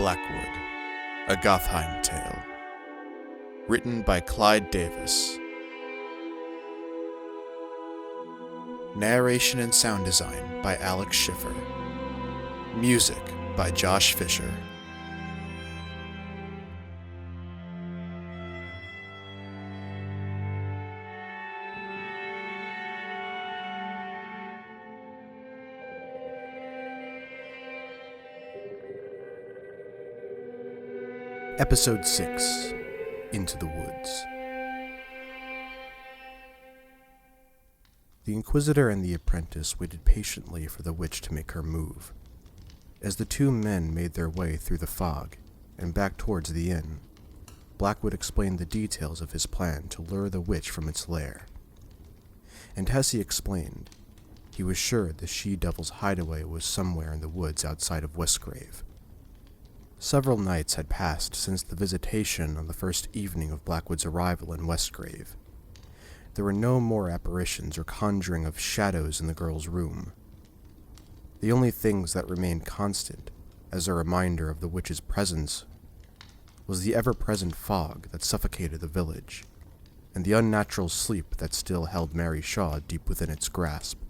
Blackwood, a Gotheim Tale. Written by Clyde Davis. Narration and sound design by Alex Schiffer. Music by Josh Fisher. Episode 6, Into the Woods. The Inquisitor and the apprentice waited patiently for the witch to make her move. As the two men made their way through the fog and back towards the inn, Blackwood explained the details of his plan to lure the witch from its lair. And as he explained, he was sure the she-devil's hideaway was somewhere in the woods outside of Westgrave. Several nights had passed since the visitation on the first evening of Blackwood's arrival in Westgrave. There were no more apparitions or conjuring of shadows in the girl's room. The only things that remained constant, as a reminder of the witch's presence, was the ever-present fog that suffocated the village, and the unnatural sleep that still held Mary Shaw deep within its grasp.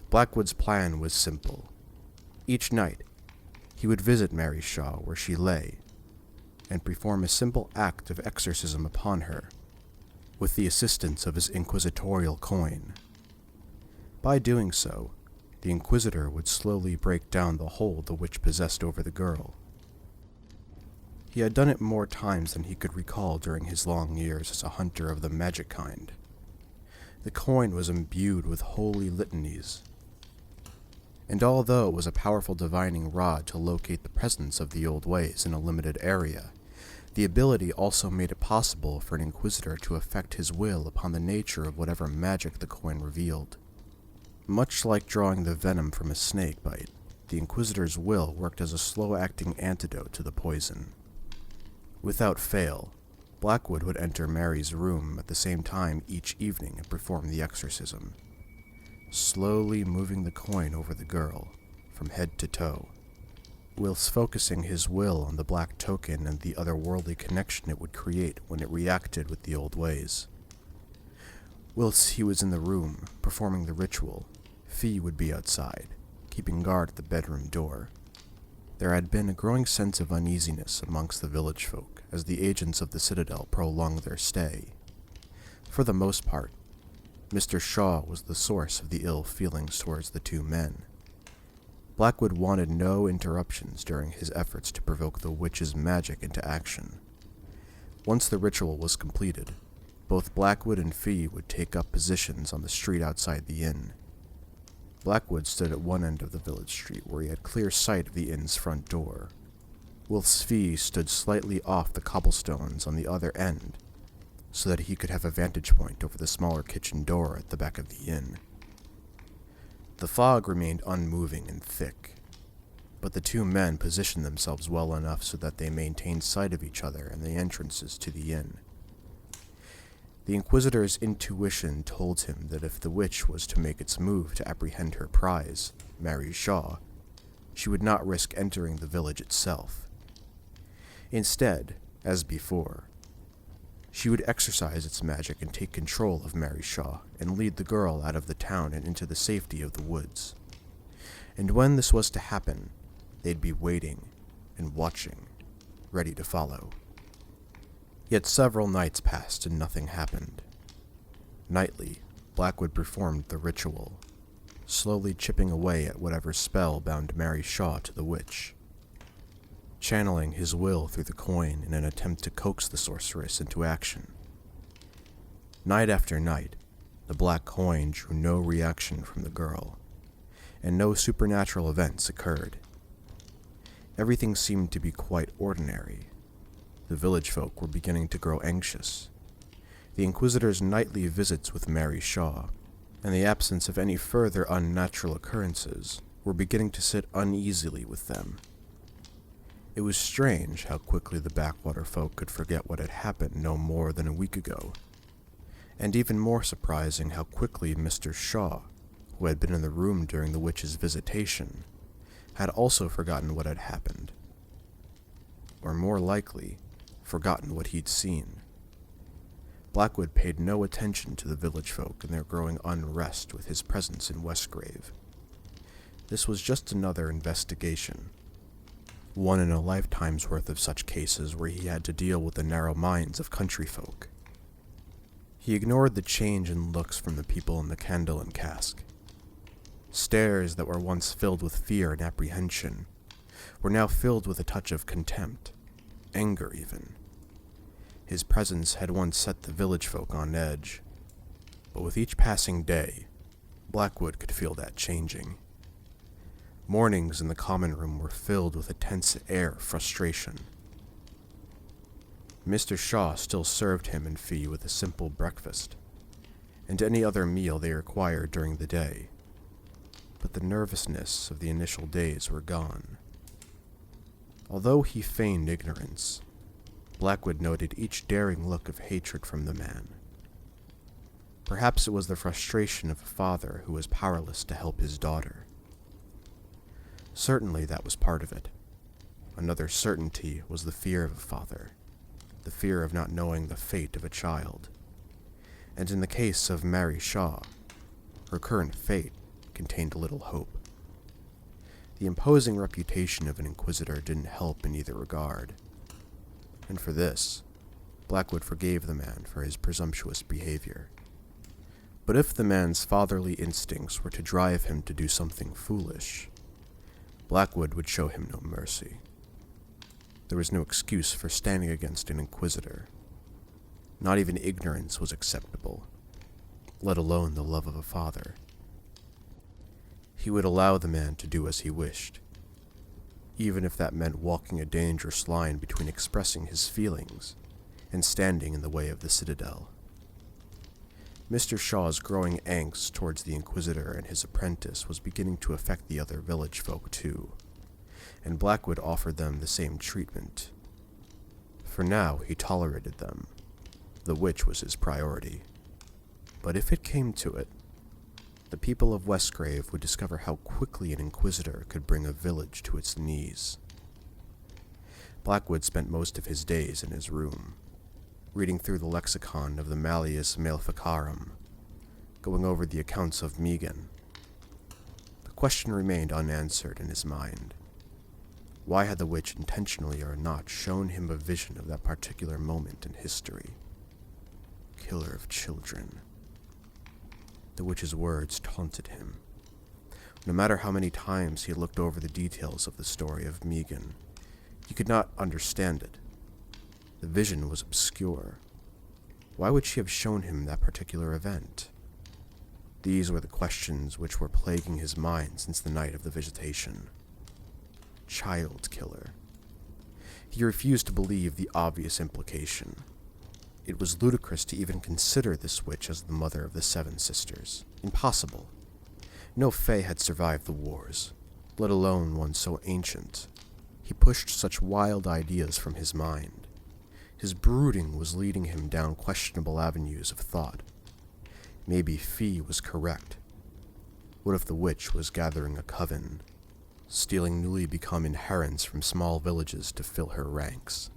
Blackwood's plan was simple. Each night, he would visit Mary Shaw where she lay, and perform a simple act of exorcism upon her, with the assistance of his inquisitorial coin. By doing so, the Inquisitor would slowly break down the hold the witch possessed over the girl. He had done it more times than he could recall during his long years as a hunter of the magic kind. The coin was imbued with holy litanies, and although it was a powerful divining rod to locate the presence of the old ways in a limited area, the ability also made it possible for an Inquisitor to effect his will upon the nature of whatever magic the coin revealed. Much like drawing the venom from a snake bite, the Inquisitor's will worked as a slow-acting antidote to the poison. Without fail, Blackwood would enter Mary's room at the same time each evening and perform the exorcism, slowly moving the coin over the girl, from head to toe, whilst focusing his will on the black token and the otherworldly connection it would create when it reacted with the old ways. Whilst he was in the room, performing the ritual, Fee would be outside, keeping guard at the bedroom door. There had been a growing sense of uneasiness amongst the village folk as the agents of the Citadel prolonged their stay. For the most part, Mr. Shaw was the source of the ill feelings towards the two men. Blackwood wanted no interruptions during his efforts to provoke the witch's magic into action. Once the ritual was completed, both Blackwood and Fee would take up positions on the street outside the inn. Blackwood stood at one end of the village street where he had clear sight of the inn's front door, whilst Fee stood slightly off the cobblestones on the other end, so that he could have a vantage point over the smaller kitchen door at the back of the inn. The fog remained unmoving and thick, but the two men positioned themselves well enough so that they maintained sight of each other and the entrances to the inn. The Inquisitor's intuition told him that if the witch was to make its move to apprehend her prize, Mary Shaw, she would not risk entering the village itself. Instead, as before, she would exercise its magic and take control of Mary Shaw and lead the girl out of the town and into the safety of the woods. And when this was to happen, they'd be waiting and watching, ready to follow. Yet several nights passed and nothing happened. Nightly, Blackwood performed the ritual, slowly chipping away at whatever spell bound Mary Shaw to the witch, channeling his will through the coin in an attempt to coax the sorceress into action. Night after night, the black coin drew no reaction from the girl, and no supernatural events occurred. Everything seemed to be quite ordinary. The village folk were beginning to grow anxious. The Inquisitor's nightly visits with Mary Shaw, and the absence of any further unnatural occurrences, were beginning to sit uneasily with them. It was strange how quickly the backwater folk could forget what had happened no more than a week ago, and even more surprising how quickly Mr. Shaw, who had been in the room during the witch's visitation, had also forgotten what had happened or more likely, forgotten what he'd seen. Blackwood paid no attention to the village folk and their growing unrest with his presence in Westgrave. This was just another investigation, one in a lifetime's worth of such cases where he had to deal with the narrow minds of country folk. He ignored the change in looks from the people in the candle and cask. Stares that were once filled with fear and apprehension were now filled with a touch of contempt, anger even. His presence had once set the village folk on edge, but with each passing day, Blackwood could feel that changing. Mornings in the common room were filled with a tense air of frustration. Mr. Shaw still served him and Fee with a simple breakfast, and any other meal they required during the day, but the nervousness of the initial days were gone. Although he feigned ignorance, Blackwood noted each daring look of hatred from the man. Perhaps it was the frustration of a father who was powerless to help his daughter. Certainly that was part of it. Another certainty was the fear of a father, the fear of not knowing the fate of a child. And in the case of Mary Shaw, her current fate contained little hope. The imposing reputation of an inquisitor didn't help in either regard, and for this, Blackwood forgave the man for his presumptuous behavior. But if the man's fatherly instincts were to drive him to do something foolish, Blackwood would show him no mercy. There was no excuse for standing against an inquisitor. Not even ignorance was acceptable, let alone the love of a father. He would allow the man to do as he wished, even if that meant walking a dangerous line between expressing his feelings and standing in the way of the citadel. Mr. Shaw's growing angst towards the Inquisitor and his apprentice was beginning to affect the other village folk too, and Blackwood offered them the same treatment. For now, he tolerated them, the which was his priority. But if it came to it, the people of Westgrave would discover how quickly an Inquisitor could bring a village to its knees. Blackwood spent most of his days in his room, reading through the lexicon of the Malleus Maleficarum, going over the accounts of Megan. The question remained unanswered in his mind. Why had the witch intentionally or not shown him a vision of that particular moment in history? Killer of children. The witch's words taunted him. No matter how many times he looked over the details of the story of Megan, he could not understand it. The vision was obscure. Why would she have shown him that particular event? These were the questions which were plaguing his mind since the night of the visitation. Child killer. He refused to believe the obvious implication. It was ludicrous to even consider this witch as the mother of the 7 sisters. Impossible. No fae had survived the wars, let alone one so ancient. He pushed such wild ideas from his mind. His brooding was leading him down questionable avenues of thought. Maybe Fee was correct. What if the witch was gathering a coven, stealing newly become inherents from small villages to fill her ranks?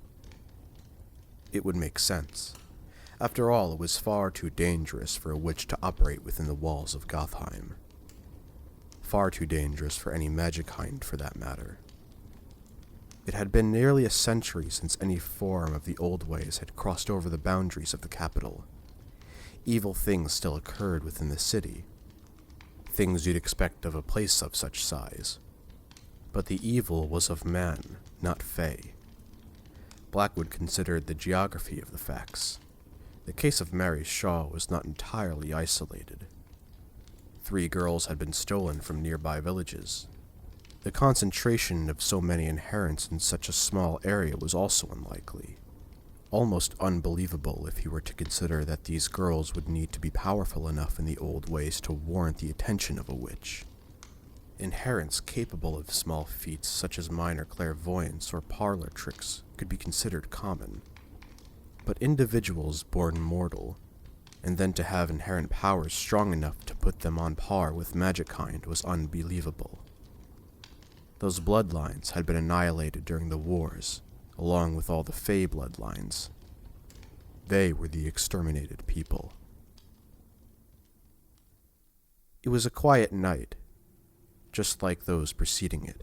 It would make sense. After all, it was far too dangerous for a witch to operate within the walls of Gotheim. Far too dangerous for any magic kind, for that matter. It had been nearly a century since any form of the old ways had crossed over the boundaries of the capital. Evil things still occurred within the city, things you'd expect of a place of such size. But the evil was of man, not fae. Blackwood considered the geography of the facts. The case of Mary Shaw was not entirely isolated. 3 girls had been stolen from nearby villages. The concentration of so many inherents in such a small area was also unlikely. Almost unbelievable if you were to consider that these girls would need to be powerful enough in the old ways to warrant the attention of a witch. Inherents capable of small feats such as minor clairvoyance or parlor tricks could be considered common. But individuals born mortal, and then to have inherent powers strong enough to put them on par with magic kind, was unbelievable. Those bloodlines had been annihilated during the wars, along with all the Fey bloodlines. They were the exterminated people. It was a quiet night, just like those preceding it,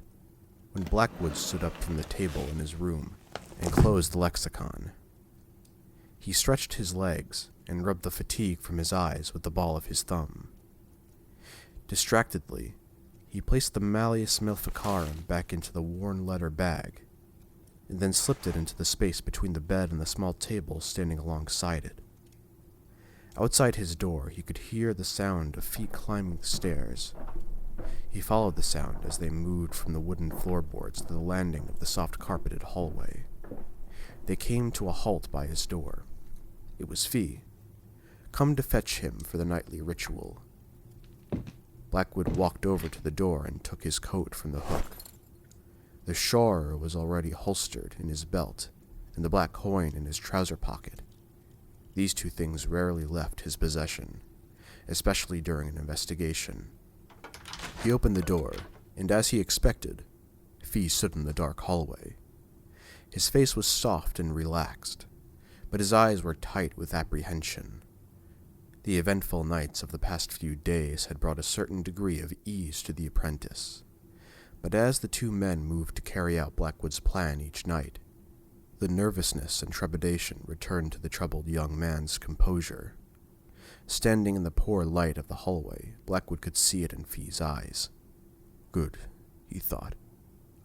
when Blackwood stood up from the table in his room and closed the lexicon. He stretched his legs and rubbed the fatigue from his eyes with the ball of his thumb. Distractedly, he placed the Malleus Maleficarum back into the worn leather bag, and then slipped it into the space between the bed and the small table standing alongside it. Outside his door, he could hear the sound of feet climbing the stairs. He followed the sound as they moved from the wooden floorboards to the landing of the soft-carpeted hallway. They came to a halt by his door. It was Fee, come to fetch him for the nightly ritual. Blackwood walked over to the door and took his coat from the hook. The shawl was already holstered in his belt, and the black coin in his trouser pocket. These two things rarely left his possession, especially during an investigation. He opened the door, and as he expected, Fee stood in the dark hallway. His face was soft and relaxed, but his eyes were tight with apprehension. The eventful nights of the past few days had brought a certain degree of ease to the apprentice, but as the two men moved to carry out Blackwood's plan each night, the nervousness and trepidation returned to the troubled young man's composure. Standing in the poor light of the hallway, Blackwood could see it in Fee's eyes. "Good," he thought.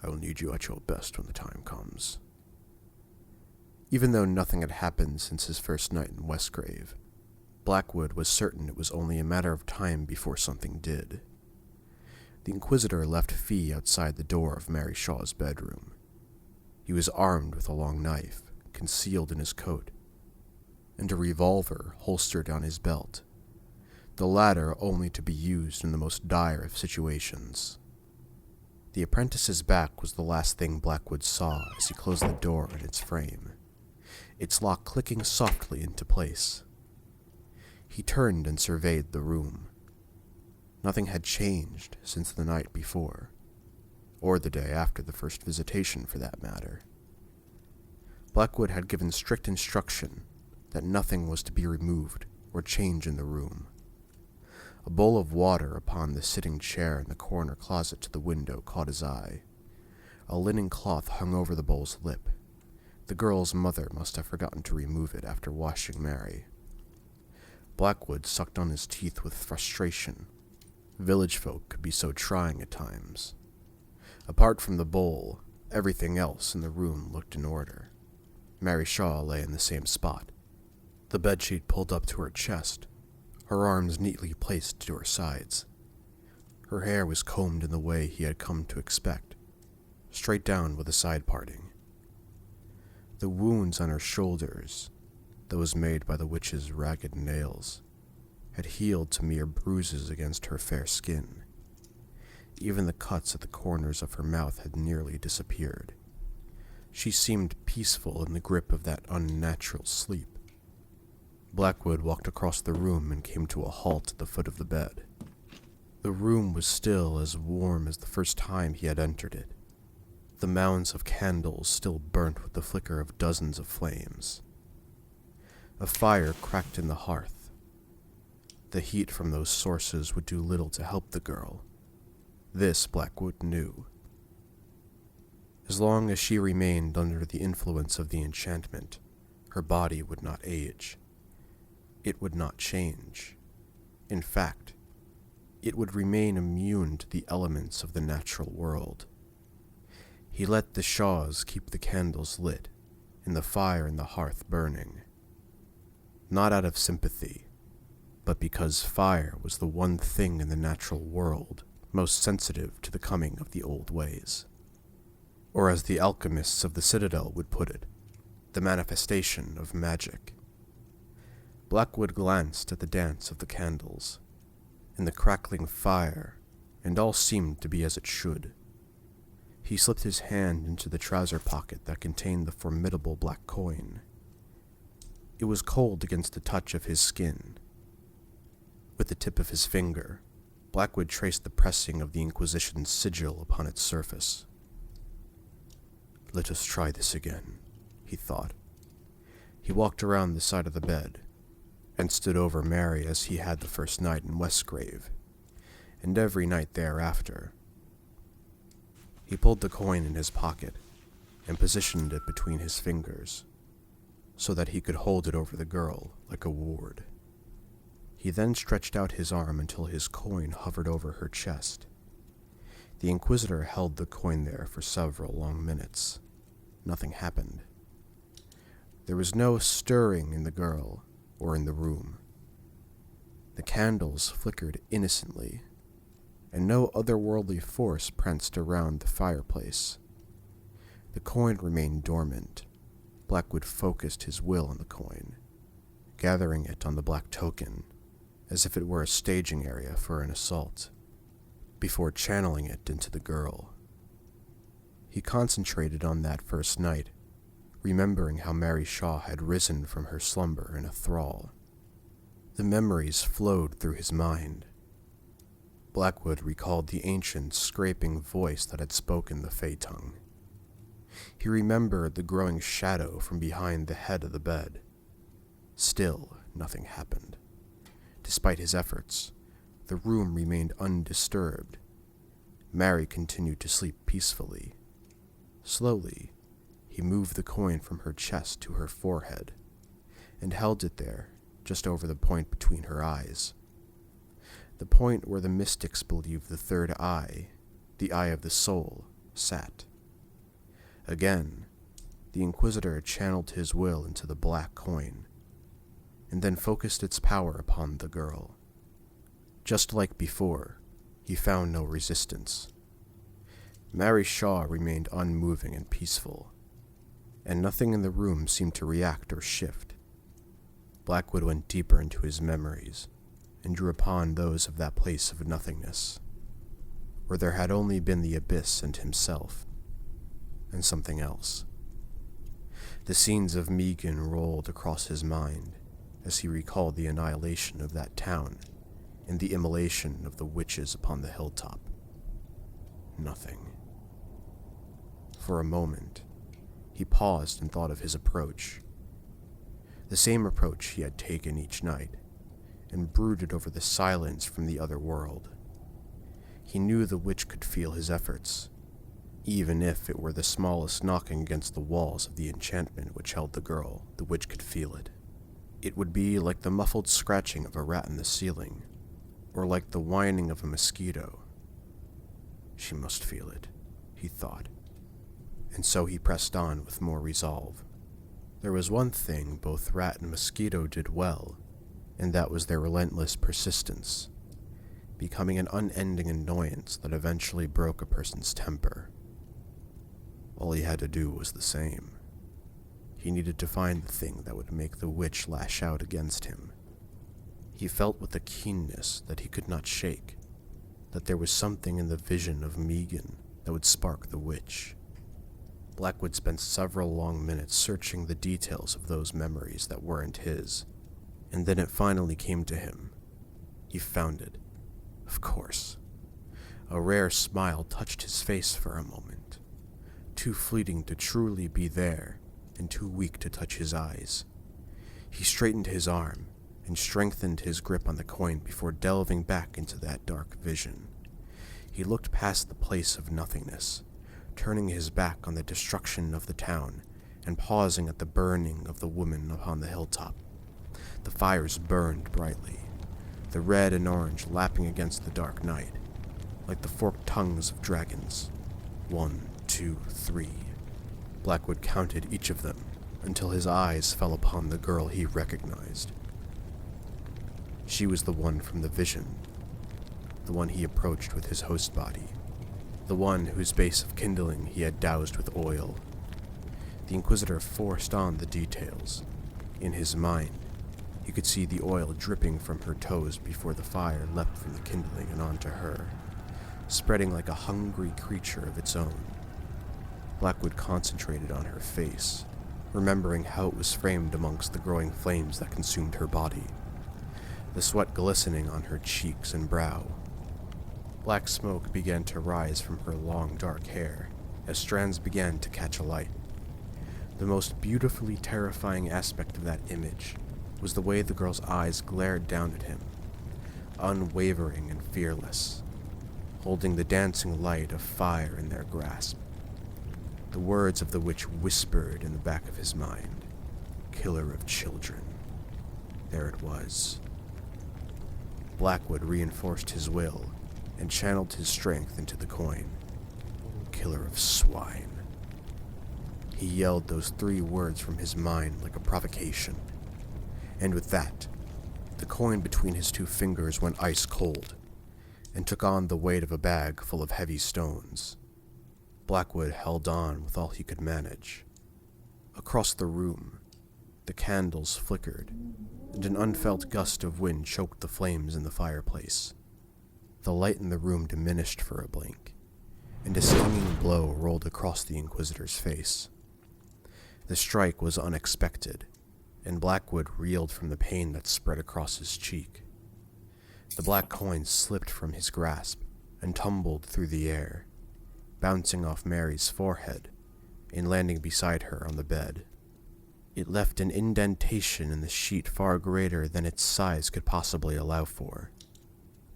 "I will need you at your best when the time comes." Even though nothing had happened since his first night in Westgrave, Blackwood was certain it was only a matter of time before something did. The Inquisitor left Fee outside the door of Mary Shaw's bedroom. He was armed with a long knife, concealed in his coat, and a revolver holstered on his belt, the latter only to be used in the most dire of situations. The apprentice's back was the last thing Blackwood saw as he closed the door in its frame, its lock clicking softly into place. He turned and surveyed the room. Nothing had changed since the night before, or the day after the first visitation for that matter. Blackwood had given strict instruction that nothing was to be removed or changed in the room. A bowl of water upon the sitting chair in the corner closet to the window caught his eye. A linen cloth hung over the bowl's lip. The girl's mother must have forgotten to remove it after washing Mary. Blackwood sucked on his teeth with frustration. Village folk could be so trying at times. Apart from the bowl, everything else in the room looked in order. Mary Shaw lay in the same spot, the bedsheet pulled up to her chest, her arms neatly placed to her sides. Her hair was combed in the way he had come to expect, straight down with a side parting. The wounds on her shoulders, those made by the witch's ragged nails, had healed to mere bruises against her fair skin. Even the cuts at the corners of her mouth had nearly disappeared. She seemed peaceful in the grip of that unnatural sleep. Blackwood walked across the room and came to a halt at the foot of the bed. The room was still as warm as the first time he had entered it. The mounds of candles still burnt with the flicker of dozens of flames. A fire cracked in the hearth. The heat from those sources would do little to help the girl. This Blackwood knew. As long as she remained under the influence of the enchantment, her body would not age. It would not change. In fact, it would remain immune to the elements of the natural world. He let the Shaws keep the candles lit and the fire in the hearth burning. Not out of sympathy, but because fire was the one thing in the natural world most sensitive to the coming of the old ways. Or as the alchemists of the Citadel would put it, the manifestation of magic. Blackwood glanced at the dance of the candles, and the crackling fire, and all seemed to be as it should. He slipped his hand into the trouser pocket that contained the formidable black coin. It was cold against the touch of his skin. With the tip of his finger, Blackwood traced the pressing of the Inquisition's sigil upon its surface. Let us try this again, he thought. He walked around the side of the bed, and stood over Mary as he had the first night in Westgrave, and every night thereafter. He pulled the coin in his pocket, and positioned it between his fingers, so that he could hold it over the girl like a ward. He then stretched out his arm until his coin hovered over her chest. The Inquisitor held the coin there for several long minutes. Nothing happened. There was no stirring in the girl or in the room. The candles flickered innocently, and no otherworldly force pranced around the fireplace. The coin remained dormant. Blackwood focused his will on the coin, gathering it on the black token, as if it were a staging area for an assault, before channeling it into the girl. He concentrated on that first night, remembering how Mary Shaw had risen from her slumber in a thrall. The memories flowed through his mind. Blackwood recalled the ancient, scraping voice that had spoken the Fey tongue. He remembered the growing shadow from behind the head of the bed. Still, nothing happened. Despite his efforts, the room remained undisturbed. Mary continued to sleep peacefully. Slowly, he moved the coin from her chest to her forehead, and held it there, just over the point between her eyes. The point where the mystics believe the third eye, the eye of the soul, sat. Again, the Inquisitor channeled his will into the black coin, and then focused its power upon the girl. Just like before, he found no resistance. Mary Shaw remained unmoving and peaceful, and nothing in the room seemed to react or shift. Blackwood went deeper into his memories, and drew upon those of that place of nothingness, where there had only been the abyss and himself, and something else. The scenes of Megan rolled across his mind as he recalled the annihilation of that town and the immolation of the witches upon the hilltop. Nothing. For a moment, he paused and thought of his approach. The same approach he had taken each night, and brooded over the silence from the other world. He knew the witch could feel his efforts, even if it were the smallest knocking against the walls of the enchantment which held the girl. The witch could feel it. It would be like the muffled scratching of a rat in the ceiling, or like the whining of a mosquito. She must feel it, he thought, and so he pressed on with more resolve. There was one thing both rat and mosquito did well, and that was their relentless persistence, becoming an unending annoyance that eventually broke a person's temper. All he had to do was the same. He needed to find the thing that would make the witch lash out against him. He felt with a keenness that he could not shake, that there was something in the vision of Megan that would spark the witch. Blackwood spent several long minutes searching the details of those memories that weren't his, and then it finally came to him. He found it. Of course. A rare smile touched his face for a moment, too fleeting to truly be there, and too weak to touch his eyes. He straightened his arm, and strengthened his grip on the coin before delving back into that dark vision. He looked past the place of nothingness, turning his back on the destruction of the town, and pausing at the burning of the woman upon the hilltop. The fires burned brightly, the red and orange lapping against the dark night, like the forked tongues of dragons. 1, 2, 3. Blackwood counted each of them until his eyes fell upon the girl he recognized. She was the one from the vision, the one he approached with his host body, the one whose base of kindling he had doused with oil. The Inquisitor forced on the details. In his mind, he could see the oil dripping from her toes before the fire leapt from the kindling and onto her, spreading like a hungry creature of its own. Blackwood concentrated on her face, remembering how it was framed amongst the growing flames that consumed her body, the sweat glistening on her cheeks and brow. Black smoke began to rise from her long dark hair, as strands began to catch alight. The most beautifully terrifying aspect of that image was the way the girl's eyes glared down at him, unwavering and fearless, holding the dancing light of fire in their grasp. The words of the witch whispered in the back of his mind, "Killer of children." There it was. Blackwood reinforced his will and channeled his strength into the coin. "Killer of swine." He yelled those 3 words from his mind like a provocation. And with that, the coin between his 2 fingers went ice cold, and took on the weight of a bag full of heavy stones. Blackwood held on with all he could manage. Across the room, the candles flickered, and an unfelt gust of wind choked the flames in the fireplace. The light in the room diminished for a blink, and a stinging blow rolled across the Inquisitor's face. The strike was unexpected, and Blackwood reeled from the pain that spread across his cheek. The black coin slipped from his grasp and tumbled through the air, bouncing off Mary's forehead and landing beside her on the bed. It left an indentation in the sheet far greater than its size could possibly allow for.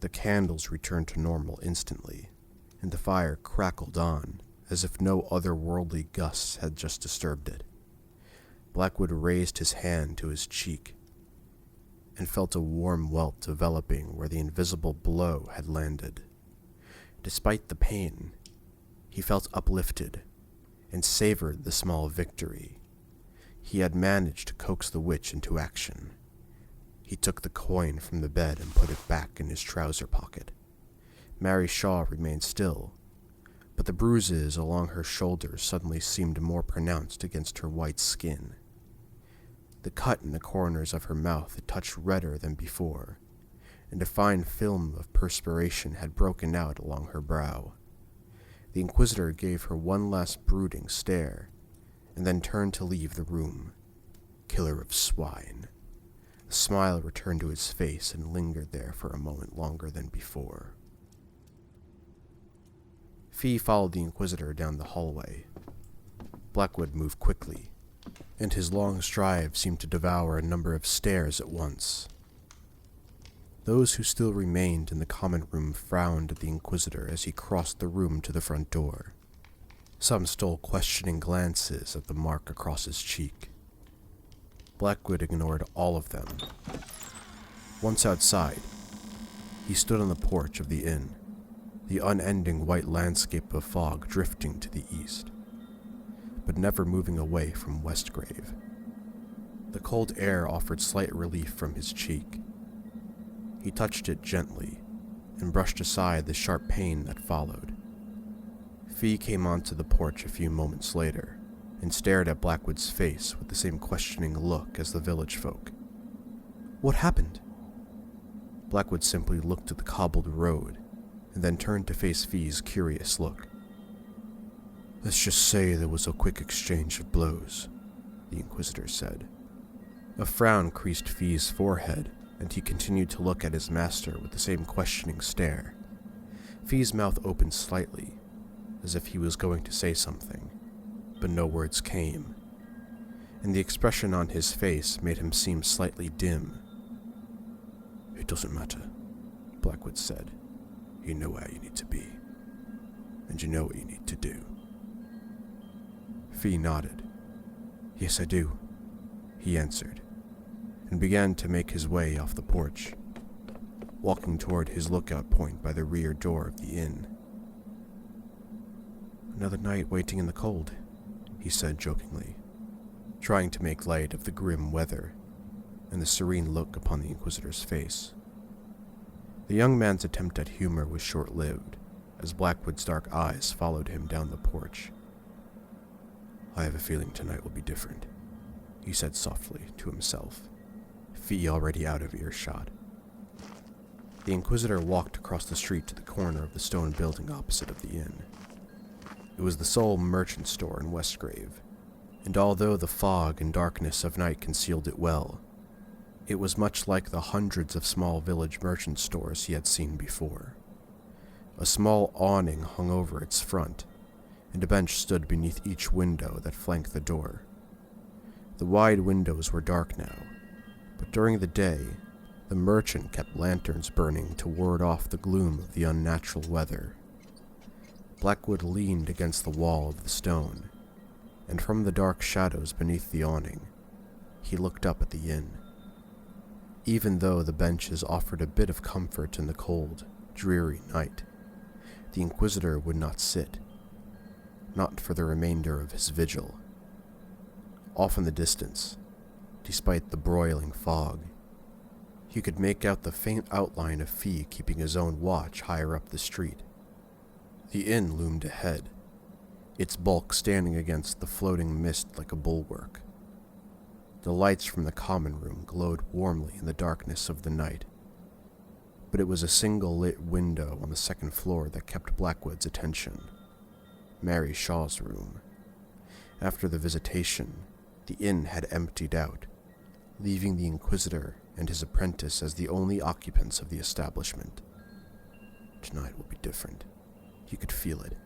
The candles returned to normal instantly, and the fire crackled on as if no otherworldly gusts had just disturbed it. Blackwood raised his hand to his cheek and felt a warm welt developing where the invisible blow had landed. Despite the pain, he felt uplifted and savored the small victory. He had managed to coax the witch into action. He took the coin from the bed and put it back in his trouser pocket. Mary Shaw remained still, but the bruises along her shoulders suddenly seemed more pronounced against her white skin. The cut in the corners of her mouth had touched redder than before, and a fine film of perspiration had broken out along her brow. The Inquisitor gave her one last brooding stare, and then turned to leave the room. "Killer of swine." A smile returned to his face and lingered there for a moment longer than before. Fee followed the Inquisitor down the hallway. Blackwood moved quickly, and his long stride seemed to devour a number of stares at once. Those who still remained in the common room frowned at the Inquisitor as he crossed the room to the front door. Some stole questioning glances at the mark across his cheek. Blackwood ignored all of them. Once outside, he stood on the porch of the inn, the unending white landscape of fog drifting to the east, but never moving away from Westgrave. The cold air offered slight relief from his cheek. He touched it gently and brushed aside the sharp pain that followed. Fee came onto the porch a few moments later and stared at Blackwood's face with the same questioning look as the village folk. "What happened?" Blackwood simply looked at the cobbled road and then turned to face Fee's curious look. "Let's just say there was a quick exchange of blows," the Inquisitor said. A frown creased Fee's forehead, and he continued to look at his master with the same questioning stare. Fee's mouth opened slightly, as if he was going to say something, but no words came, and the expression on his face made him seem slightly dim. "It doesn't matter," Blackwood said. "You know where you need to be, and you know what you need to do." Fee nodded. "Yes, I do," he answered, and began to make his way off the porch, walking toward his lookout point by the rear door of the inn. "Another night waiting in the cold," he said jokingly, trying to make light of the grim weather and the serene look upon the Inquisitor's face. The young man's attempt at humor was short-lived, as Blackwood's dark eyes followed him down the porch. "I have a feeling tonight will be different," he said softly to himself, Fee already out of earshot. The Inquisitor walked across the street to the corner of the stone building opposite of the inn. It was the sole merchant store in Westgrave, and although the fog and darkness of night concealed it well, it was much like the hundreds of small village merchant stores he had seen before. A small awning hung over its front, and a bench stood beneath each window that flanked the door. The wide windows were dark now, but during the day, the merchant kept lanterns burning to ward off the gloom of the unnatural weather. Blackwood leaned against the wall of the stone, and from the dark shadows beneath the awning, he looked up at the inn. Even though the benches offered a bit of comfort in the cold, dreary night, the Inquisitor would not sit, not for the remainder of his vigil. Off in the distance, despite the broiling fog, he could make out the faint outline of Fee keeping his own watch higher up the street. The inn loomed ahead, its bulk standing against the floating mist like a bulwark. The lights from the common room glowed warmly in the darkness of the night, but it was a single lit window on the second floor that kept Blackwood's attention. Mary Shaw's room. After the visitation, the inn had emptied out, leaving the Inquisitor and his apprentice as the only occupants of the establishment. Tonight will be different. He could feel it.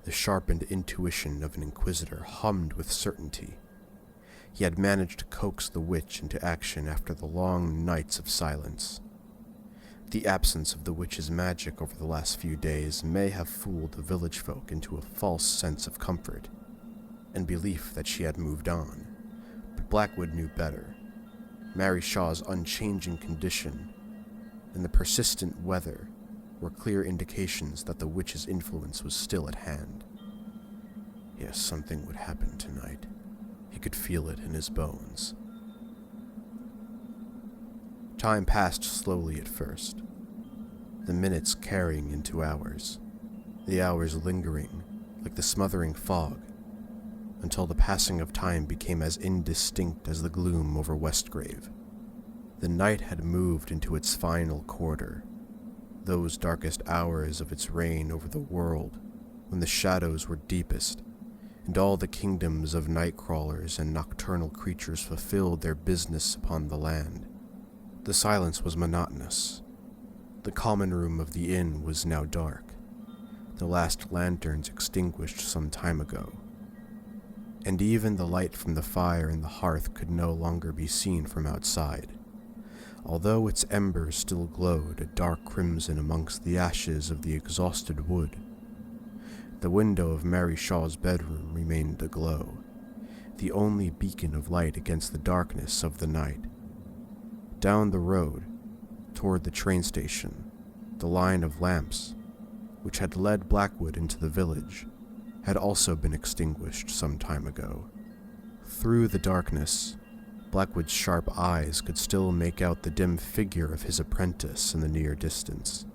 The sharpened intuition of an Inquisitor hummed with certainty. He had managed to coax the witch into action after the long nights of silence. The absence of the witch's magic over the last few days may have fooled the village folk into a false sense of comfort and belief that she had moved on, but Blackwood knew better. Mary Shaw's unchanging condition and the persistent weather were clear indications that the witch's influence was still at hand. Yes, something would happen tonight. He could feel it in his bones. Time passed slowly at first, the minutes carrying into hours, the hours lingering like the smothering fog, until the passing of time became as indistinct as the gloom over Westgrave. The night had moved into its final quarter, those darkest hours of its reign over the world, when the shadows were deepest, and all the kingdoms of night-crawlers and nocturnal creatures fulfilled their business upon the land. The silence was monotonous. The common room of the inn was now dark, the last lanterns extinguished some time ago, and even the light from the fire in the hearth could no longer be seen from outside, although its embers still glowed a dark crimson amongst the ashes of the exhausted wood. The window of Mary Shaw's bedroom remained aglow, the only beacon of light against the darkness of the night. Down the road, toward the train station, the line of lamps, which had led Blackwood into the village, had also been extinguished some time ago. Through the darkness, Blackwood's sharp eyes could still make out the dim figure of his apprentice in the near distance.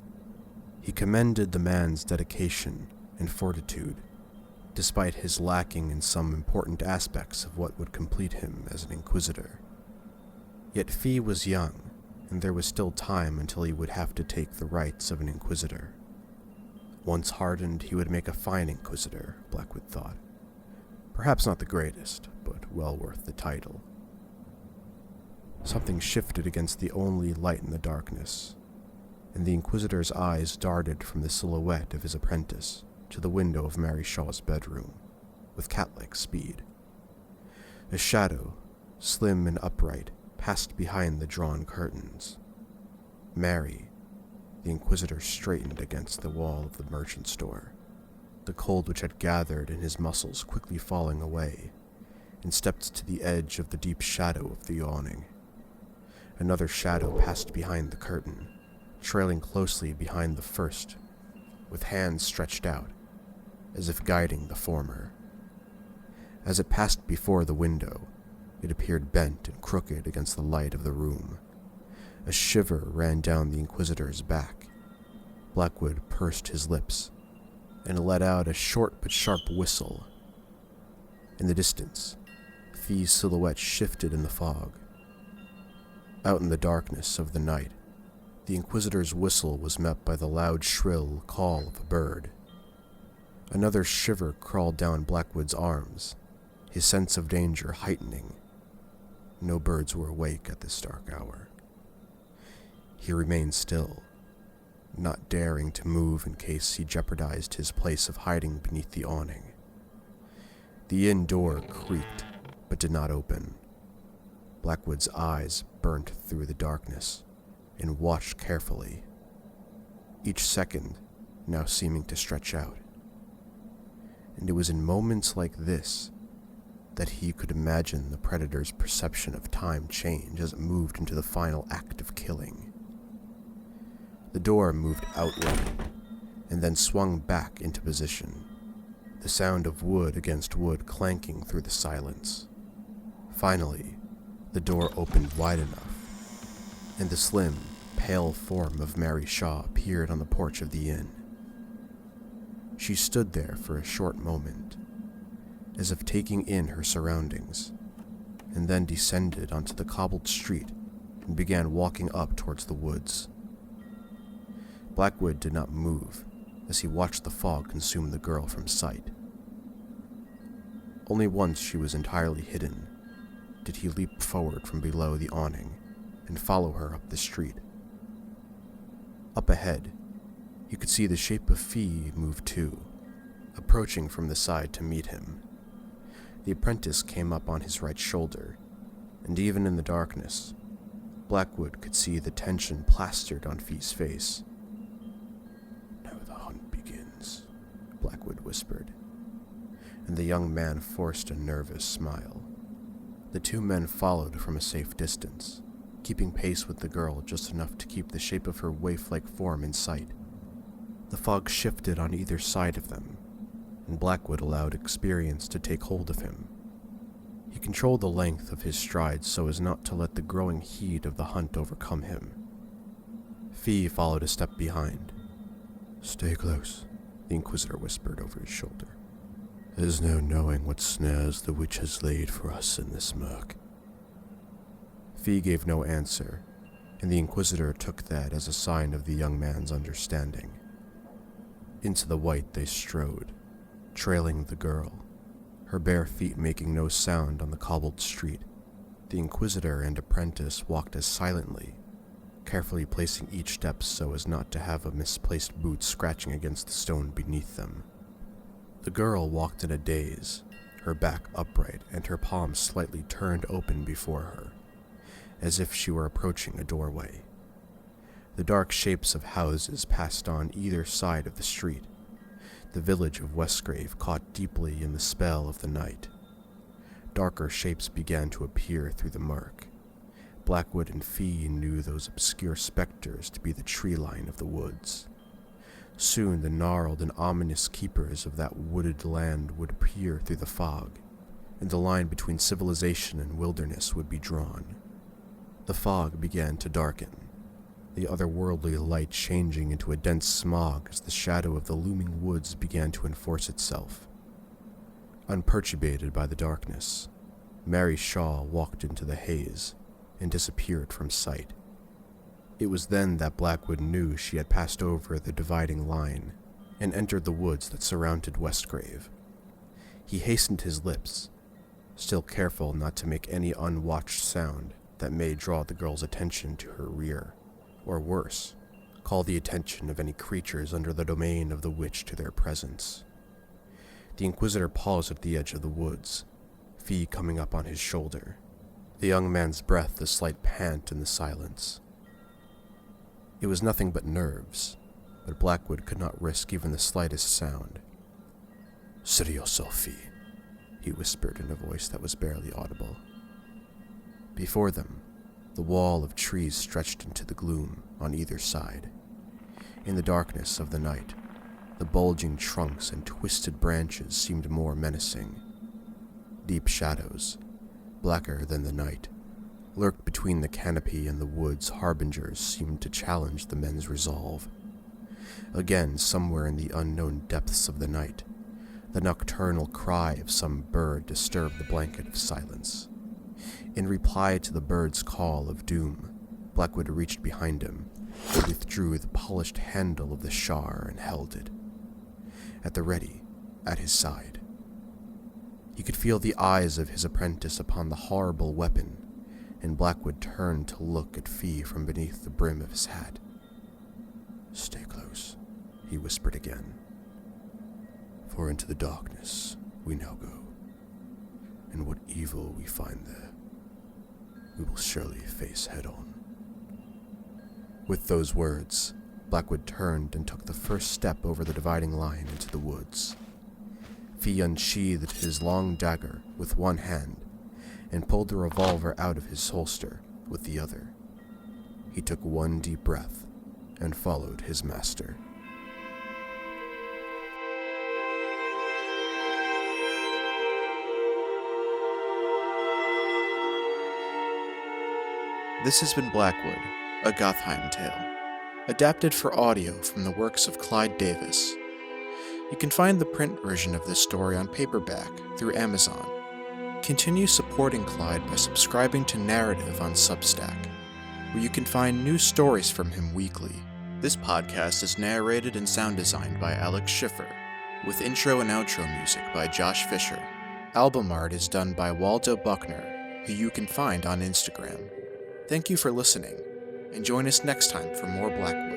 He commended the man's dedication and fortitude, despite his lacking in some important aspects of what would complete him as an Inquisitor. Yet Fee was young, and there was still time until he would have to take the rights of an Inquisitor. Once hardened, he would make a fine Inquisitor, Blackwood thought. Perhaps not the greatest, but well worth the title. Something shifted against the only light in the darkness, and the Inquisitor's eyes darted from the silhouette of his apprentice to the window of Mary Shaw's bedroom, with cat-like speed. A shadow, slim and upright, passed behind the drawn curtains. Mary, the Inquisitor straightened against the wall of the merchant store, the cold which had gathered in his muscles quickly falling away, and stepped to the edge of the deep shadow of the awning. Another shadow passed behind the curtain, trailing closely behind the first, with hands stretched out, as if guiding the former. As it passed before the window, it appeared bent and crooked against the light of the room. A shiver ran down the Inquisitor's back. Blackwood pursed his lips, and let out a short but sharp whistle. In the distance, Fee's silhouette shifted in the fog. Out in the darkness of the night, the Inquisitor's whistle was met by the loud, shrill call of a bird. Another shiver crawled down Blackwood's arms, his sense of danger heightening. No birds were awake at this dark hour. He remained still, not daring to move in case he jeopardized his place of hiding beneath the awning. The inn door creaked, but did not open. Blackwood's eyes burnt through the darkness and watched carefully, each second now seeming to stretch out. And it was in moments like this that he could imagine the predator's perception of time change as it moved into the final act of killing. The door moved outward and then swung back into position, the sound of wood against wood clanking through the silence. Finally, the door opened wide enough, and the slim, pale form of Mary Shaw appeared on the porch of the inn. She stood there for a short moment, as if taking in her surroundings, and then descended onto the cobbled street and began walking up towards the woods. Blackwood did not move as he watched the fog consume the girl from sight. Only once she was entirely hidden did he leap forward from below the awning and follow her up the street. Up ahead, you could see the shape of Fee move too, approaching from the side to meet him. The apprentice came up on his right shoulder, and even in the darkness, Blackwood could see the tension plastered on Fee's face. "Now the hunt begins," Blackwood whispered, and the young man forced a nervous smile. The two men followed from a safe distance, keeping pace with the girl just enough to keep the shape of her waif-like form in sight. The fog shifted on either side of them, and Blackwood allowed experience to take hold of him. He controlled the length of his strides so as not to let the growing heat of the hunt overcome him. Fee followed a step behind. "Stay close," the Inquisitor whispered over his shoulder. "There's no knowing what snares the witch has laid for us in this murk." Fee gave no answer, and the Inquisitor took that as a sign of the young man's understanding. Into the white they strode, trailing the girl, her bare feet making no sound on the cobbled street. The Inquisitor and apprentice walked as silently, carefully placing each step so as not to have a misplaced boot scratching against the stone beneath them. The girl walked in a daze, her back upright and her palms slightly turned open before her, as if she were approaching a doorway. The dark shapes of houses passed on either side of the street, the village of Westgrave caught deeply in the spell of the night. Darker shapes began to appear through the murk. Blackwood and Fee knew those obscure specters to be the tree line of the woods. Soon the gnarled and ominous keepers of that wooded land would appear through the fog, and the line between civilization and wilderness would be drawn. The fog began to darken, the otherworldly light changing into a dense smog as the shadow of the looming woods began to enforce itself. Unperturbated by the darkness, Mary Shaw walked into the haze and disappeared from sight. It was then that Blackwood knew she had passed over the dividing line and entered the woods that surrounded Westgrave. He hastened his lips, still careful not to make any unwatched sound that may draw the girl's attention to her rear, or worse, call the attention of any creatures under the domain of the witch to their presence. The Inquisitor paused at the edge of the woods, Fee coming up on his shoulder, the young man's breath a slight pant in the silence. It was nothing but nerves, but Blackwood could not risk even the slightest sound. "Steady yourself, Fee," he whispered in a voice that was barely audible. Before them, the wall of trees stretched into the gloom on either side. In the darkness of the night, the bulging trunks and twisted branches seemed more menacing. Deep shadows, blacker than the night, lurked between the canopy and the wood's harbingers seemed to challenge the men's resolve. Again, somewhere in the unknown depths of the night, the nocturnal cry of some bird disturbed the blanket of silence. In reply to the bird's call of doom, Blackwood reached behind him and withdrew the polished handle of the shar and held it, at the ready, at his side. He could feel the eyes of his apprentice upon the horrible weapon, and Blackwood turned to look at Fee from beneath the brim of his hat. "Stay close," he whispered again. "For into the darkness we now go, and what evil we find there, we will surely face head-on." With those words, Blackwood turned and took the first step over the dividing line into the woods. Fee unsheathed his long dagger with one hand and pulled the revolver out of his holster with the other. He took one deep breath and followed his master. This has been Blackwood, a Gotheim Tale, adapted for audio from the works of Clyde Davis. You can find the print version of this story on paperback through Amazon. Continue supporting Clyde by subscribing to Narrative on Substack, where you can find new stories from him weekly. This podcast is narrated and sound designed by Alex Schiffer, with intro and outro music by Josh Fisher. Album art is done by Waldo Buckner, who you can find on Instagram. Thank you for listening, and join us next time for more Blackwood.